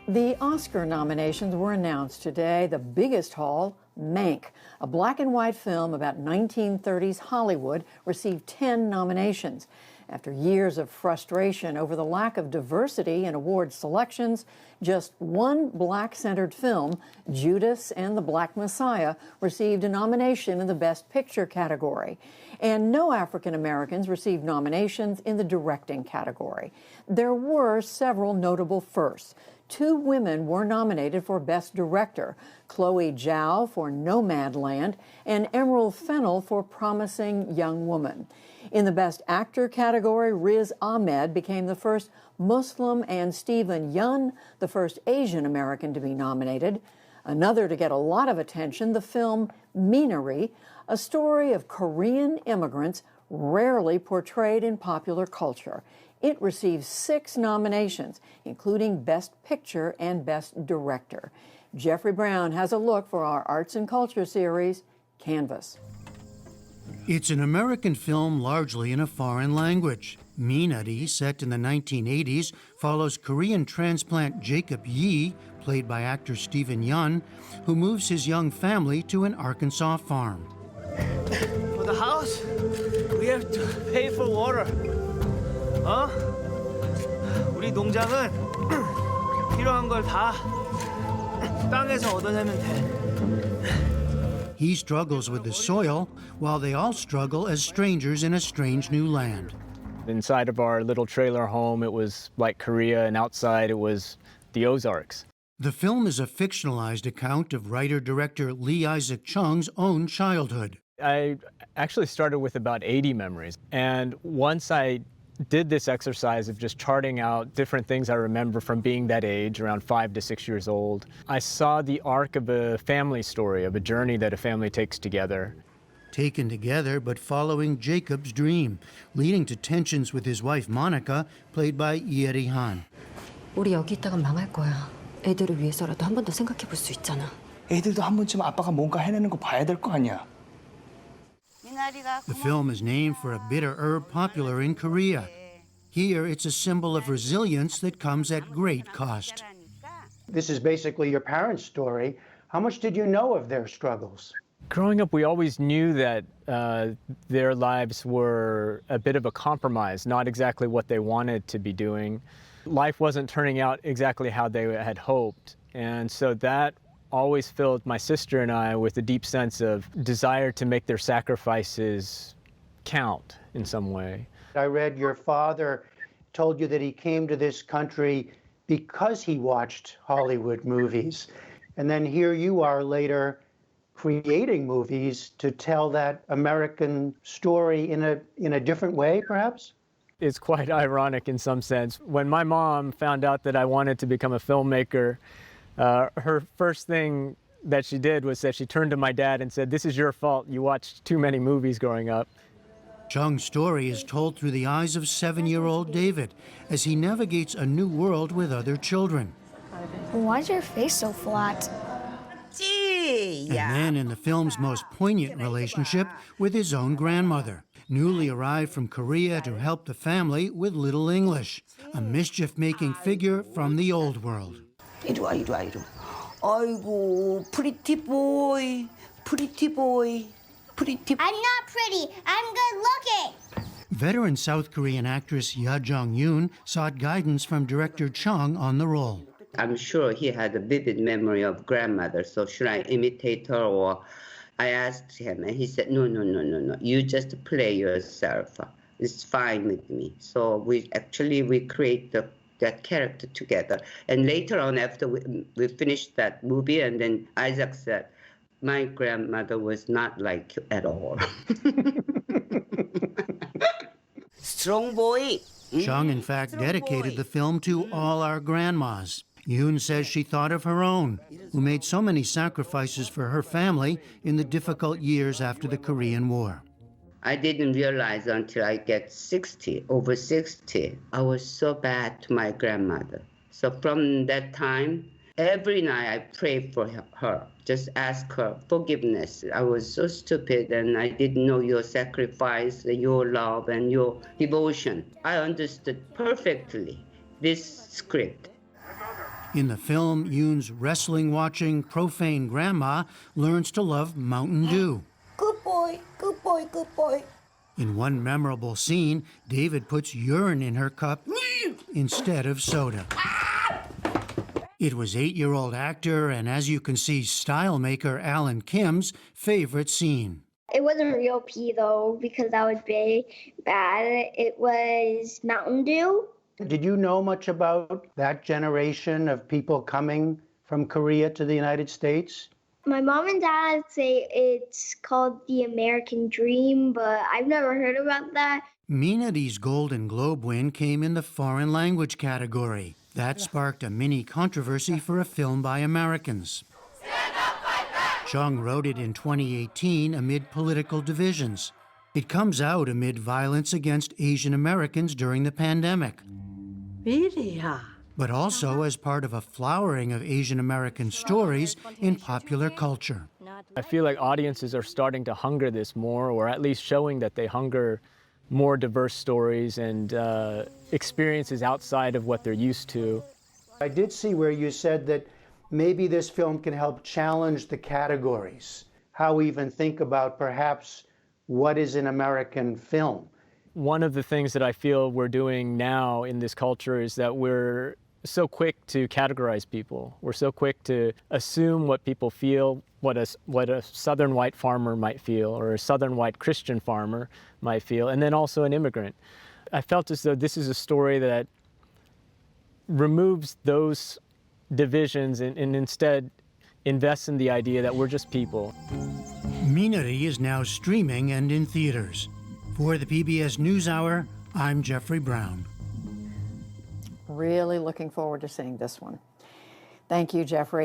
The Oscar nominations were announced today. The biggest haul, Mank, a black and white film about 1930s Hollywood, received 10 nominations. After years of frustration over the lack of diversity in award selections, just one black-centered film, Judas and the Black Messiah, received a nomination in the Best Picture category. And no African Americans received nominations in the directing category. There were several notable firsts. 2 women were nominated for Best Director, Chloe Zhao for Nomadland and Emerald Fennell for Promising Young Woman. In the Best Actor category, Riz Ahmed became the first Muslim and Steven Yeun the first Asian American to be nominated. Another to get a lot of attention, the film Minari, a story of Korean immigrants rarely portrayed in popular culture. It received 6 nominations, including Best Picture and Best Director. Jeffrey Brown has a look for our Arts and Culture series, Canvas. It's an American film largely in a foreign language. Minari, set in the 1980s, follows Korean transplant Jacob Yi, played by actor Steven Yeun, who moves his young family to an Arkansas farm. For the house, we have to pay for water. 우리 농장은 필요한 걸 다 땅에서 얻어내면 돼. He struggles with the soil, while they all struggle as strangers in a strange new land. Inside of our little trailer home, it was like Korea, and outside it was the Ozarks. The film is a fictionalized account of writer-director Lee Isaac Chung's own childhood. I actually started with about 80 memories, and once I did this exercise of just charting out different things I remember from being that age, around 5 to 6 years old, I saw the arc of a family story, of a journey that a family takes together. Taken together, but following Jacob's dream, leading to tensions with his wife Monica, played by Ieri Han. 우리 여기 있다가 망할 거야. 애들을 위해서라도 한 번 더 생각해 볼 수 있잖아. 애들도 한 번쯤 아빠가 뭔가 해내는 거 봐야 될 거 아니야. The film is named for a bitter herb popular in Korea. Here, it's a symbol of resilience that comes at great cost. This is basically your parents' story. How much did you know of their struggles? Growing up, we always knew that their lives were a bit of a compromise, not exactly what they wanted to be doing. Life wasn't turning out exactly how they had hoped, and so that always filled my sister and I with a deep sense of desire to make their sacrifices count in some way. I read your father told you that he came to this country because he watched Hollywood movies. And then here you are later creating movies to tell that American story in a different way, perhaps? It's quite ironic in some sense. When my mom found out that I wanted to become a filmmaker, her first thing that she did was that she turned to my dad and said, "This is your fault. You watched too many movies growing up." Chung's story is told through the eyes of 7-year-old David as he navigates a new world with other children. Why is your face so flat? And then in the film's most poignant relationship with his own grandmother, newly arrived from Korea to help the family with little English, a mischief-making figure from the old world. 이리 와. 아이고, pretty boy. I'm not pretty. I'm good looking. Veteran South Korean actress Ya Jung-yoon sought guidance from director Chung on the role. I'm sure he had a vivid memory of grandmother, so should I imitate her? Or I asked him, and he said, no. You just play yourself. It's fine with me. So we create that character together. And later on, after we finished that movie, and then Isaac said, my grandmother was not like you at all. Strong boy. Chung, in fact, dedicated the film to all our grandmas. Yoon says she thought of her own, who made so many sacrifices for her family in the difficult years after the Korean War. I didn't realize until I get over 60, I was so bad to my grandmother. So from that time, every night I pray for her, just ask her forgiveness. I was so stupid and I didn't know your sacrifice, your love and your devotion. I understood perfectly this script. In the film, Yoon's wrestling-watching, profane grandma learns to love Mountain Dew. Good boy, good boy, good boy. In one memorable scene, David puts urine in her cup instead of soda. It was 8-year-old actor and, as you can see, style maker Alan Kim's favorite scene. It wasn't real pee though, because that would be bad. It was Mountain Dew. Did you know much about that generation of people coming from Korea to the United States? My mom and dad say it's called the American Dream, but I've never heard about that. Minari's Golden Globe win came in the foreign language category. That sparked a mini controversy for a film by Americans. Chung wrote it in 2018 amid political divisions. It comes out amid violence against Asian Americans during the pandemic. But also as part of a flowering of Asian American stories in popular culture. I feel like audiences are starting to hunger this more, or at least showing that they hunger more diverse stories and experiences outside of what they're used to. I did see where you said that maybe this film can help challenge the categories, how we even think about perhaps what is an American film. One of the things that I feel we're doing now in this culture is that we're so quick to categorize people. We're so quick to assume what people feel, what a southern white farmer might feel, or a southern white Christian farmer might feel, and then also an immigrant. I felt as though this is a story that removes those divisions and instead invests in the idea that we're just people. Minari is now streaming and in theaters. For the PBS NewsHour, I'm Jeffrey Brown. Really looking forward to seeing this one. Thank you, Jeffrey.